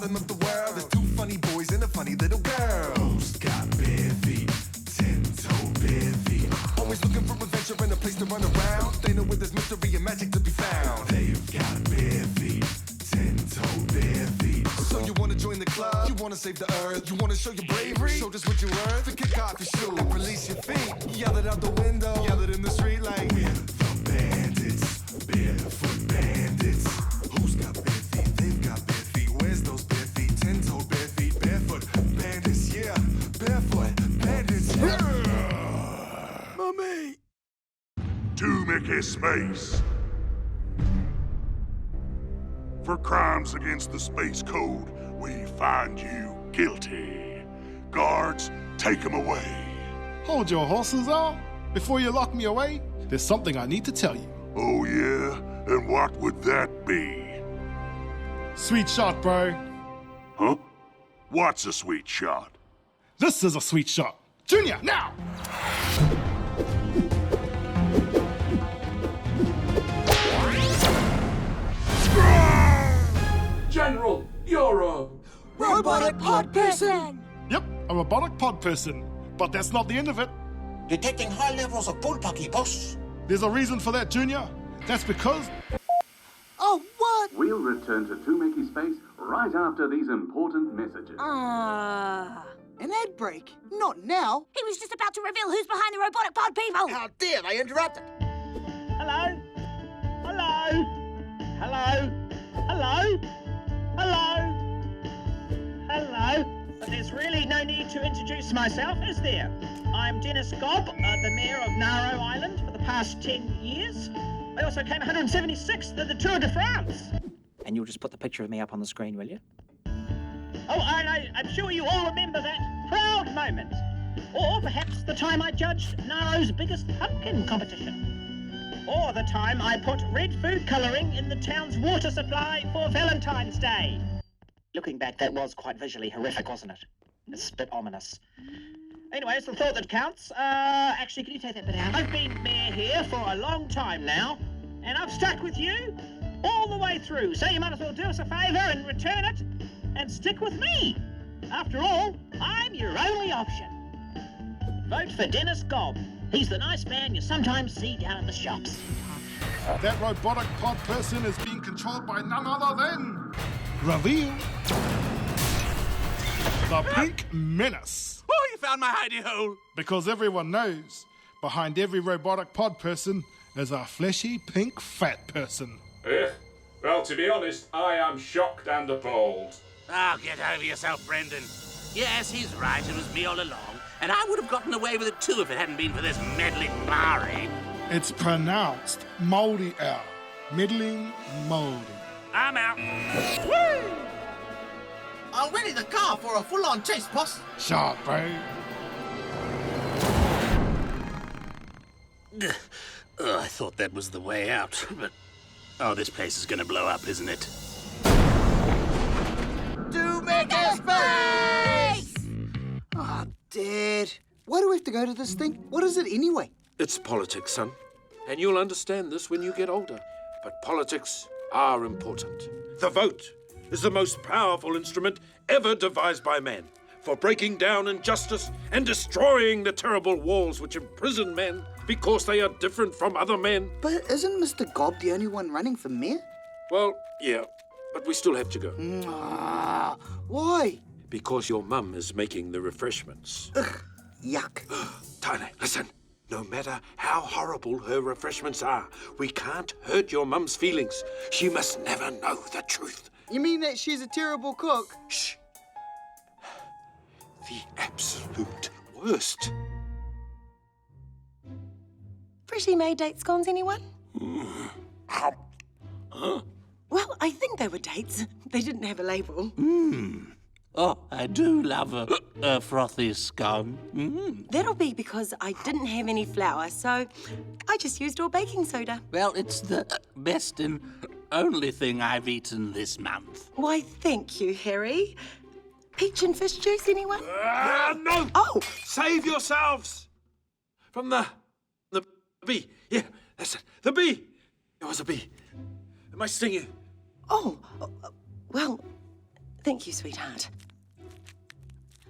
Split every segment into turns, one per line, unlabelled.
bottom of the world. There's two funny boys and a funny little girl. Who's got bare feet? 10-toe bare feet. Always looking for adventure and a place to run around. They know where there's mystery and magic to be found. They've got bare feet. 10-toe bare feet. So you wanna join the club? You wanna save the earth? You wanna show your bravery? Show just what you earned? Then kick off your shoes and release your feet. Yell it out the window. Yell it in the street like we're the bandits. Barefoot bandits. Who's got bare feet? They've got bare feet. Where's those bare feet? 10-toe bare feet. Barefoot bandits, yeah. Barefoot bandits, yeah. Mummy.
To make a space. For crimes against the space code, we find you guilty. Guards, take him away.
Hold your horses, all. Before you lock me away, there's something I need to tell you.
Oh, yeah? And what would that be?
Sweet shot, bro.
Huh? What's a sweet shot?
This is a sweet shot. Junior, now!
General, you're a...
Robotic pod person!
Yep, a robotic pod person. But that's not the end of it.
Detecting high levels of bullpucky, boss.
There's a reason for that, Junior. That's because...
Oh, what?
We'll return to Tumeki Space right after these important messages.
An ad break? Not now.
He was just about to reveal who's behind the robotic pod people.
How dare they interrupt it?
Hello? Hello? Hello? Hello? Hello? Hello? There's really no need to introduce myself, is there? I'm Dennis Gobb, the Mayor of Naro Island for the past 10 years. I also came 176th at the Tour de France.
And you'll just put the picture of me up on the screen, will you?
Oh, and I'm sure you all remember that proud moment. Or perhaps the time I judged Naro's biggest pumpkin competition. Or the time I put red food colouring in the town's water supply for Valentine's Day. Looking back, that was quite visually horrific, wasn't it? It's a bit ominous. Anyway, it's the thought that counts. Actually, can you take that bit out? I've been mayor here for a long time now, and I've stuck with you all the way through. So you might as well do us a favour and return it and stick with me. After all, I'm your only option. Vote for Dennis Gobb. He's the nice man you sometimes see down at the shops.
That robotic pod person is being controlled by none other than... Reveal... the Pink Menace.
Oh, you found my hidey hole.
Because everyone knows, behind every robotic pod person is a fleshy pink fat person.
Well, to be honest, I am shocked and appalled.
Oh, get over yourself, Brendan. Yes, he's right. It was me all along. And I would have gotten away with it too if it hadn't been for this meddling Mari.
It's pronounced mouldy out. Middling mouldy.
I'm out.
Woo! I'll ready the car for a full-on chase, boss.
Sharp, bro.
Oh, I thought that was the way out, but... Oh, this place is gonna blow up, isn't it?
To make a space! Oh, Dad. Why do we have to go to this thing? What is it anyway?
It's politics, son. And you'll understand this when you get older. But politics are important. The vote is the most powerful instrument ever devised by man for breaking down injustice and destroying the terrible walls which imprison men because they are different from other men.
But isn't Mr. Gobb the only one running for mayor?
Well, yeah, but we still have to go.
Why?
Because your mum is making the refreshments.
Ugh, yuck.
Tiny, listen. No matter how horrible her refreshments are, we can't hurt your mum's feelings. She must never know the truth.
You mean that she's a terrible cook?
Shh. The absolute worst.
Freshly made date scones, anyone?
Huh?
Well, I think they were dates. They didn't have a label.
Oh, I do love a frothy scone.
That'll be because I didn't have any flour, so I just used all baking soda.
Well, it's the best and only thing I've eaten this month.
Why, thank you, Harry. Peach and fish juice, anyone?
No!
Oh!
Save yourselves! From the bee. Yeah, that's it. The bee! It was a bee. It might sting you.
Oh, well, Thank you, sweetheart.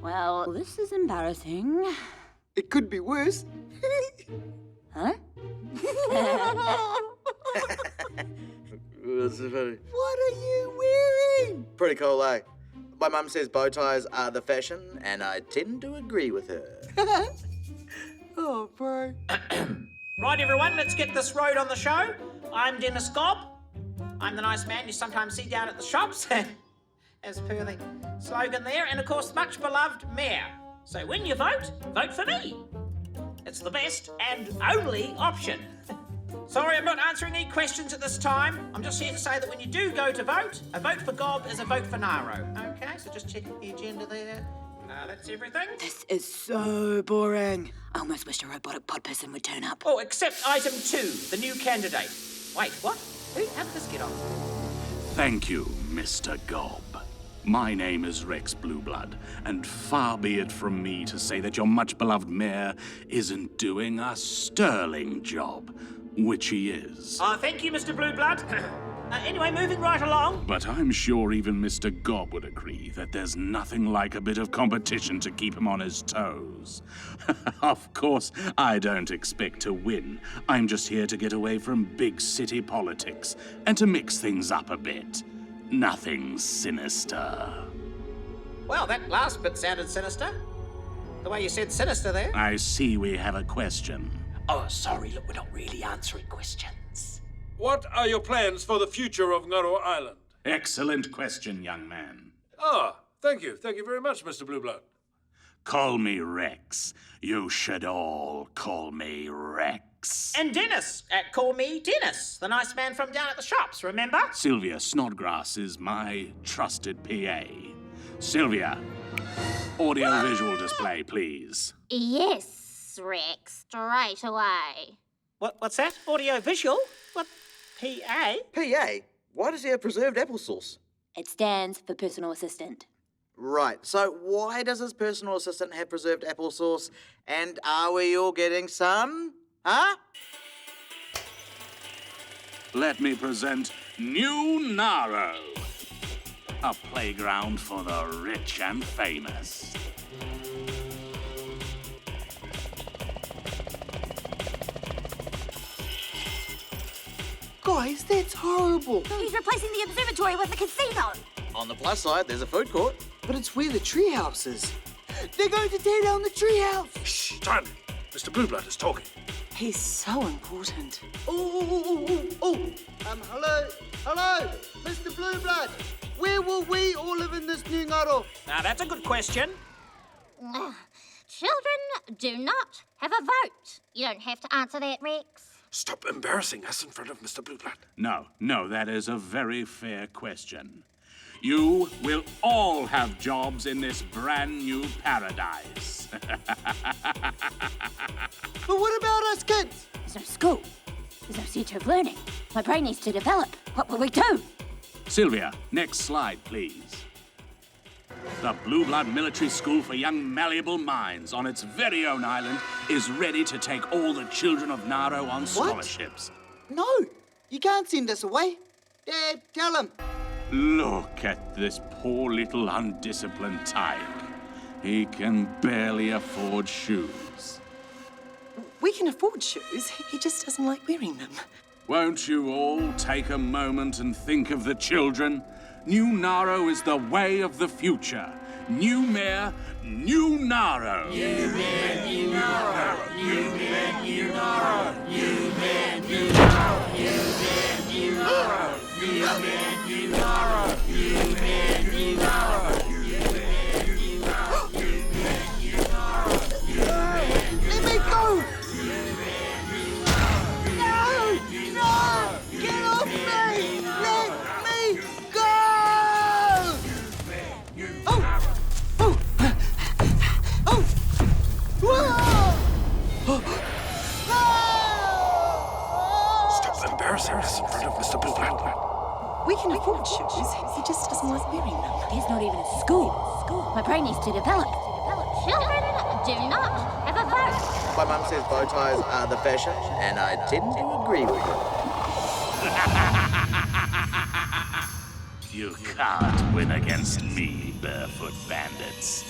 Well, this is embarrassing.
It could be worse.
Huh?
That's funny.
What are you wearing?
Pretty cool, eh? My mum says bow ties are the fashion, and I tend to agree with her.
Oh, bro.
Right, everyone, let's get this road on the show. I'm Dennis Gobb. I'm the nice man you sometimes see down at the shops, as per the slogan there, and of course, much beloved Mayor. So when you vote, vote for me. It's the best and only option. Sorry, I'm not answering any questions at this time. I'm just here to say that when you do go to vote, a vote for Gobb is a vote for Naro. Okay, so just checking the agenda there. That's everything.
This is so boring. I almost wished a robotic pod person would turn up.
Oh, except item 2, the new candidate. Wait, what? How did this get on?
Thank you, Mr. Gobb. My name is Rex Blueblood, and far be it from me to say that your much-beloved mayor isn't doing a sterling job, which he is.
Thank you, Mr. Blueblood. Anyway, moving right along.
But I'm sure even Mr. Gobb would agree that there's nothing like a bit of competition to keep him on his toes. Of course, I don't expect to win. I'm just here to get away from big city politics and to mix things up a bit. Nothing sinister.
Well, that last bit sounded sinister. The way you said sinister there.
I see we have a question.
Oh, sorry, look, we're not really answering questions.
What are your plans for the future of Naro Island?
Excellent question, young man.
Thank you. Thank you very much, Mr. Blueblood.
Call me Rex. You should all call me Rex.
And Dennis. Call me Dennis, the nice man from down at the shops, remember?
Sylvia Snodgrass is my trusted PA. Sylvia, audio-visual display, please.
Yes, Rex, straight away.
What's that? Audio-visual? What? PA?
PA? Why does he have preserved applesauce?
It stands for personal assistant.
Right, so why does his personal assistant have preserved applesauce? And are we all getting some? Huh?
Let me present New Naro, a playground for the rich and famous.
Guys, that's horrible.
He's replacing the observatory with the casino.
On the plus side, there's a food court.
But it's where the treehouse is. They're going to tear down the treehouse.
Shh, Tammy. Mr. Blueblood is talking.
He's so important.
Hello, Mr. Blueblood. Where will we all live in this new Naro?
Now, that's a good question.
Children do not have a vote. You don't have to answer that, Rex.
Stop embarrassing us in front of Mr. Blueblood.
No, that is a very fair question. You will all have jobs in this brand new paradise.
But what about us kids?
There's no school. There's no centre of learning. My brain needs to develop. What will we do?
Sylvia, next slide, please. The Blueblood Military School for Young Malleable Minds on its very own island is ready to take all the children of Naro on scholarships.
No, you can't send us away. Dad, tell him.
Look at this poor little undisciplined tyke. He can barely afford shoes.
We can afford shoes. He just doesn't like wearing them.
Won't you all take a moment and think of the children? New Naro is the way of the future. New mayor, new Naro.
New mayor, new Naro. New mayor, new Naro. New mayor, new Naro. New mayor, new Naro. New mayor, new Naro. New mayor, new Naro. New mayor, new Naro. New mayor, new Naro.
Let me go! No! Get off me! Let me go!
Stop embarrassing us in front of Mr. Blueblood.
We can afford shoes. He just doesn't like wearing them.
There's not even a school. My brain needs to develop.
Children do not have a vote.
My mum says bow ties are the fashion, and I tend to agree with her.
You can't win against me, Barefoot Bandits.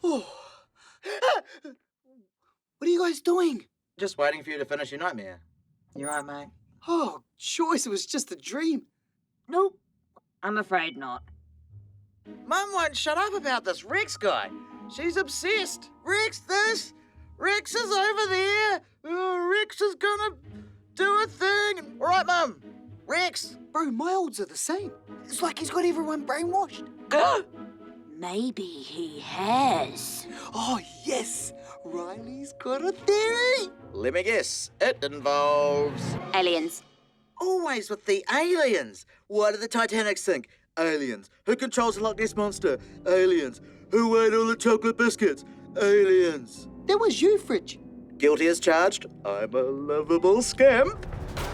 What are you guys doing?
Just waiting for you to finish your nightmare. You right, mate?
Oh, Joyce, it was just a dream.
Nope. I'm afraid not.
Mum won't shut up about this Rex guy. She's obsessed. Rex this. Rex is over there. Rex is gonna do a thing. All right, Mum. Rex.
Bro, my olds are the same. It's like he's got everyone brainwashed.
Maybe he has.
Oh, yes. Riley's got a theory.
Let me guess. It involves...
Aliens.
Always with the aliens. What do the Titanics think? Aliens. Who controls the Loch Ness Monster? Aliens. Who ate all the chocolate biscuits? Aliens.
That was you, Fridge.
Guilty as charged. I'm a lovable scamp.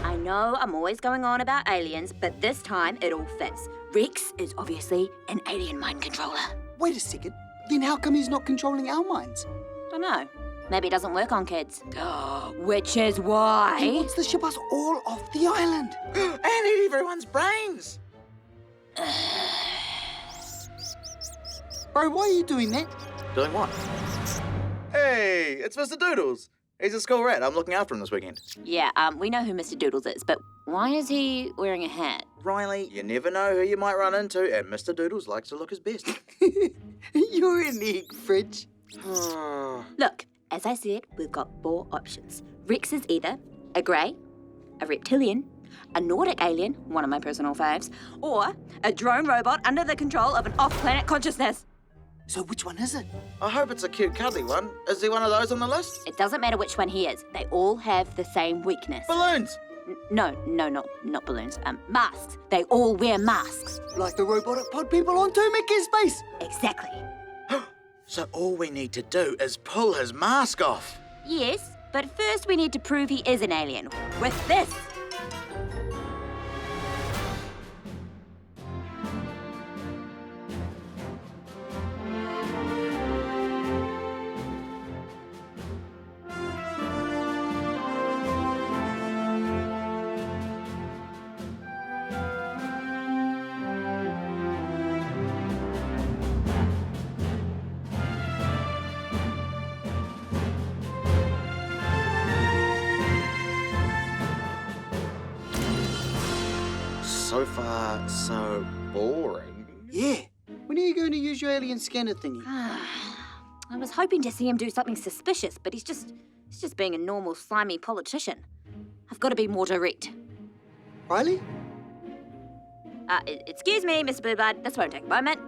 I know I'm always going on about aliens, but this time it all fits. Rex is obviously an alien mind controller.
Wait a second. Then how come he's not controlling our minds?
Dunno. Maybe it doesn't work on kids. Which is why...
He wants to ship us all off the island.
And eat everyone's brains.
Bro, why are you doing that?
Doing what? Hey, it's Mr. Doodles. He's a school rat. I'm looking after him this weekend.
Yeah, we know who Mr. Doodles is, but why is he wearing a hat?
Riley, you never know who you might run into, and Mr. Doodles likes to look his best.
You're an egg, Fridge.
Look, as I said, we've got 4 options. Rex is either a grey, a reptilian, a Nordic alien, one of my personal faves, or a drone robot under the control of an off-planet consciousness.
So which one is it?
I hope it's a cute, cuddly one. Is there one of those on the list?
It doesn't matter which one he is. They all have the same weakness.
Balloons!
No, not balloons. Masks. They all wear masks.
Like the robotic pod people on Mickey Space.
Exactly.
So all we need to do is pull his mask off.
Yes, but first we need to prove he is an alien. With this.
So far, so boring.
Yeah. When are you going to use your alien scanner thingy?
I was hoping to see him do something suspicious, but he's just being a normal, slimy politician. I've got to be more direct.
Riley?
Excuse me, Mr. Blueblood. This won't take a moment.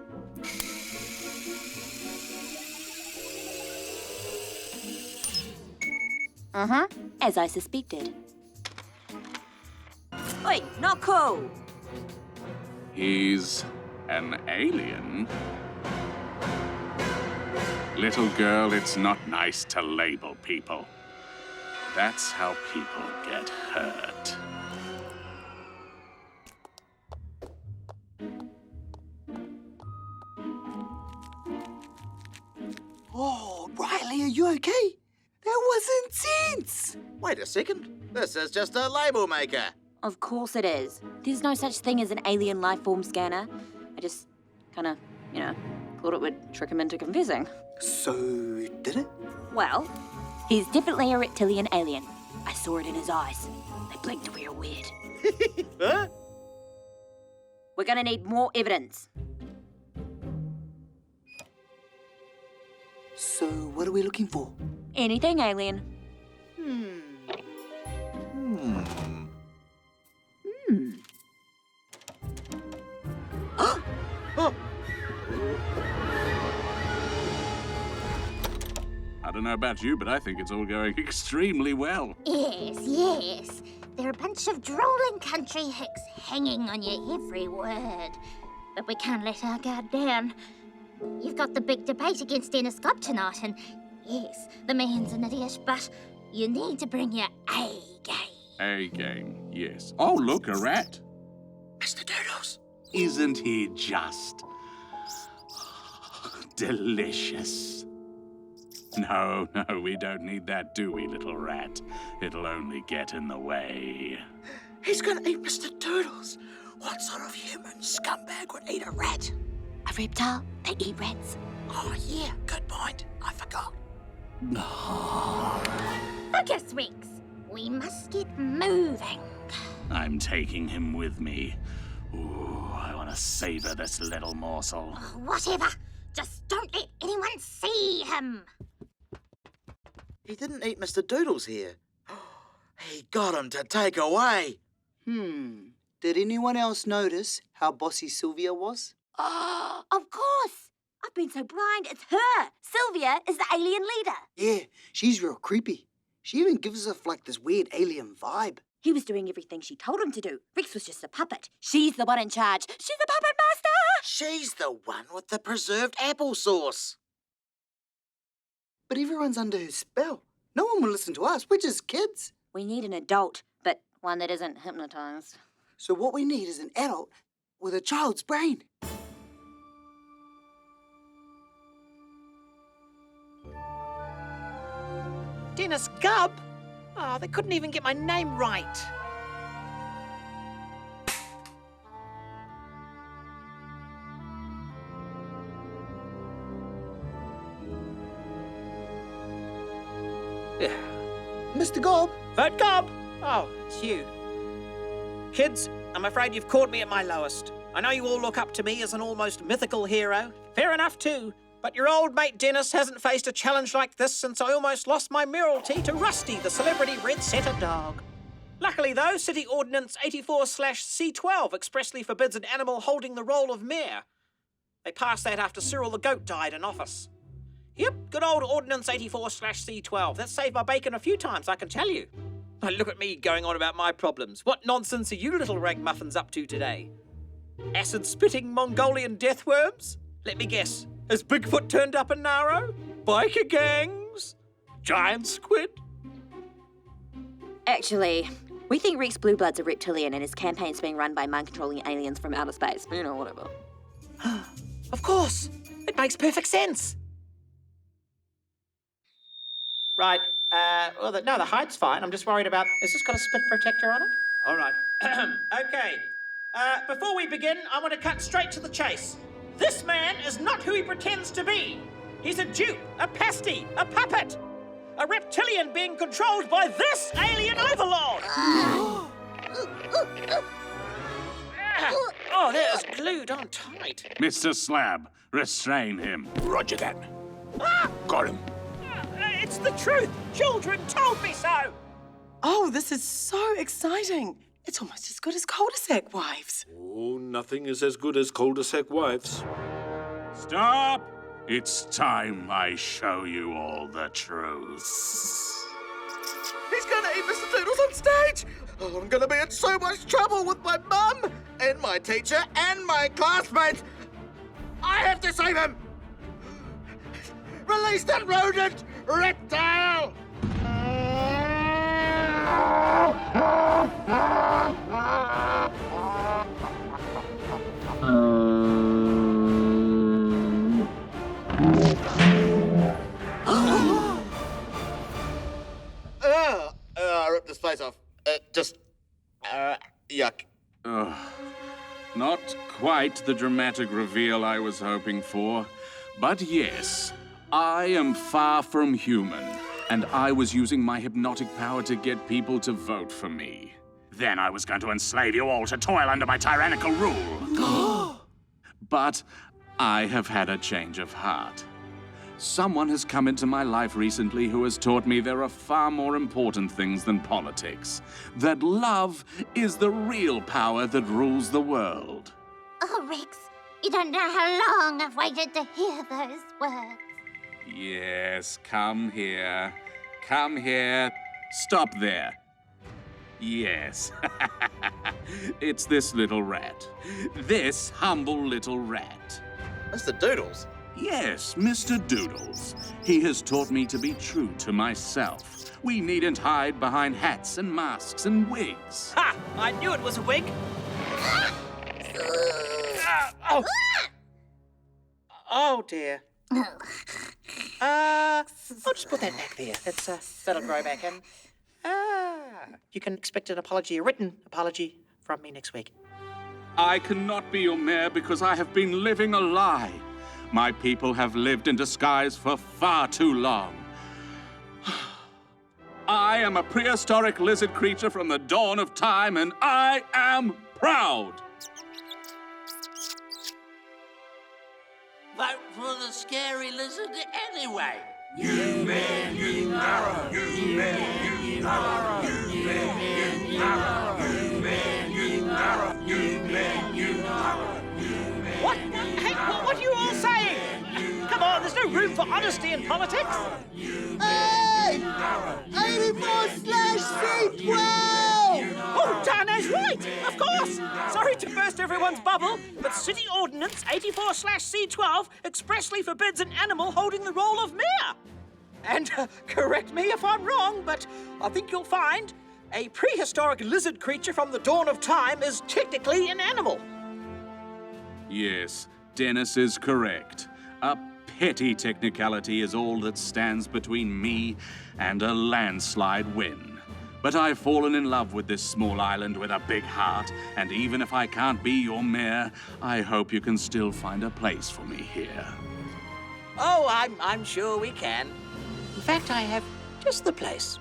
As I suspected. Oi, not cool.
He's an alien? Little girl, it's not nice to label people. That's how people get hurt.
Oh, Riley, are you okay? That was intense.
Wait a second. This is just a label maker.
Of course it is. There's no such thing as an alien life form scanner. I just kind of, thought it would trick him into confessing.
So, did it?
Well, he's definitely a reptilian alien. I saw it in his eyes. They blinked real weird.
Huh?
We're gonna need more evidence.
So, what are we looking for?
Anything alien.
I don't know about you, but I think it's all going extremely well.
Yes. They're a bunch of drooling country hicks hanging on your every word. But we can't let our guard down. You've got the big debate against Dennis Gobb tonight, and yes, the man's an idiot, but you need to bring your A game.
A game, yes. Oh, look, a rat.
Mr. Doodles.
Isn't he just delicious? No, we don't need that, do we, little rat? It'll only get in the way.
He's gonna eat Mr. Doodles. What sort of human scumbag would eat a rat?
A reptile? They eat rats.
Oh, yeah, good point. I forgot.
Focus, Rex. We must get moving.
I'm taking him with me. Ooh, I want to savor this little morsel.
Whatever. Just don't let anyone see him.
He didn't eat Mr. Doodles here. He got him to take away.
Did anyone else notice how bossy Sylvia was?
Oh, of course. I've been so blind, it's her. Sylvia is the alien leader.
Yeah, she's real creepy. She even gives off like this weird alien vibe.
He was doing everything she told him to do. Rex was just a puppet. She's the one in charge. She's the puppet master!
She's the one with the preserved applesauce.
But everyone's under her spell. No one will listen to us. We're just kids.
We need an adult, but one that isn't hypnotized.
So what we need is an adult with a child's brain.
Dennis Gobb? Oh, they couldn't even get my name right. Yeah.
Mr. Gobb?
Vote Gobb! Oh, it's you. Kids, I'm afraid you've caught me at my lowest. I know you all look up to me as an almost mythical hero. Fair enough, too. But your old mate Dennis hasn't faced a challenge like this since I almost lost my mayoralty to Rusty, the celebrity red setter dog. Luckily, though, City Ordinance 84/C12 expressly forbids an animal holding the role of mayor. They passed that after Cyril the goat died in office. Yep, good old Ordinance 84/C12. That's saved my bacon a few times, I can tell you. Now look at me going on about my problems. What nonsense are you little ragmuffins up to today? Acid-spitting Mongolian death worms? Let me guess. Has Bigfoot turned up in Naro? Biker gangs? Giant squid?
Actually, we think Rex Blueblood's a reptilian and his campaign's being run by mind-controlling aliens from outer space. You know, whatever.
Of course. It makes perfect sense. Right. No, the height's fine. I'm just worried about... Has this got a spit protector on it? All right. Okay. Before we begin, I want to cut straight to the chase. This man is not who he pretends to be. He's a dupe, a pasty, a puppet. A reptilian being controlled by this alien overlord. Oh, there's glued on tight.
Mr. Slab, restrain him.
Roger that.
Ah!
Got him.
It's the truth. Children told me so.
Oh, this is so exciting. It's almost as good as cul-de-sac wives.
Oh, nothing is as good as cul-de-sac wives.
Stop! It's time I show you all the truth.
He's gonna eat Mr. Doodles on stage! Oh, I'm gonna be in so much trouble with my mum, and my teacher, and my classmates! I have to save him! Release that rodent! Reptile! I ripped his face off. Yuck.
Not quite the dramatic reveal I was hoping for, but yes, I am far from human, and I was using my hypnotic power to get people to vote for me. Then I was going to enslave you all to toil under my tyrannical rule. But I have had a change of heart. Someone has come into my life recently who has taught me there are far more important things than politics. That love is the real power that rules the world.
Oh, Rex, you don't know how long I've waited to hear those words.
Yes, come here. Come here. Stop there. Yes. It's this little rat. This humble little rat.
Mr. Doodles?
Yes, Mr. Doodles. He has taught me to be true to myself. We needn't hide behind hats and masks and wigs.
Ha! I knew it was a wig. Oh, dear. I'll just put that back there. That'll grow back in. You can expect an apology, a written apology from me next week.
I cannot be your mayor because I have been living a lie. My people have lived in disguise for far too long. I am a prehistoric lizard creature from the dawn of time, and I am proud.
Vote for the scary lizard anyway.
You man, you Naro. You man, you Naro. You man, you Naro. You man, you Naro. You man, you Naro.
What? Hey, what are you all saying? Come on, there's no room for honesty in politics.
Hey! 84/C12!
Oh, Dana's right, of course. Sorry to burst everyone's bubble, but City Ordinance 84/C12 expressly forbids an animal holding the role of mayor. And correct me if I'm wrong, but I think you'll find a prehistoric lizard creature from the dawn of time is technically an animal.
Yes, Dennis is correct. A petty technicality is all that stands between me and a landslide win. But I've fallen in love with this small island with a big heart, and even if I can't be your mayor, I hope you can still find a place for me here.
Oh, I'm sure we can. In fact, I have just the place.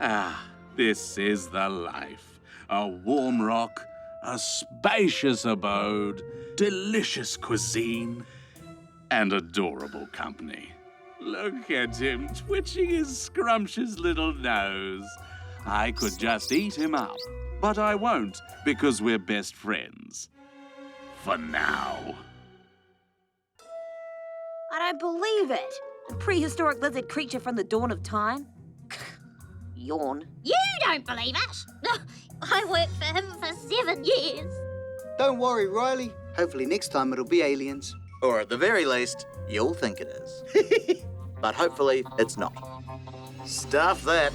Ah, this is the life. A warm rock, a spacious abode, delicious cuisine, and adorable company. Look at him twitching his scrumptious little nose. I could just eat him up, but I won't because we're best friends. For now.
I don't believe it. A prehistoric lizard creature from the dawn of time? Yawn.
You don't believe it? I worked for him for 7 years.
Don't worry, Riley. Hopefully next time it'll be aliens.
Or at the very least, you'll think it is. But hopefully it's not. Stuff that.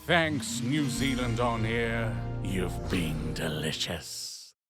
Thanks, New Zealand on Air. You've been delicious.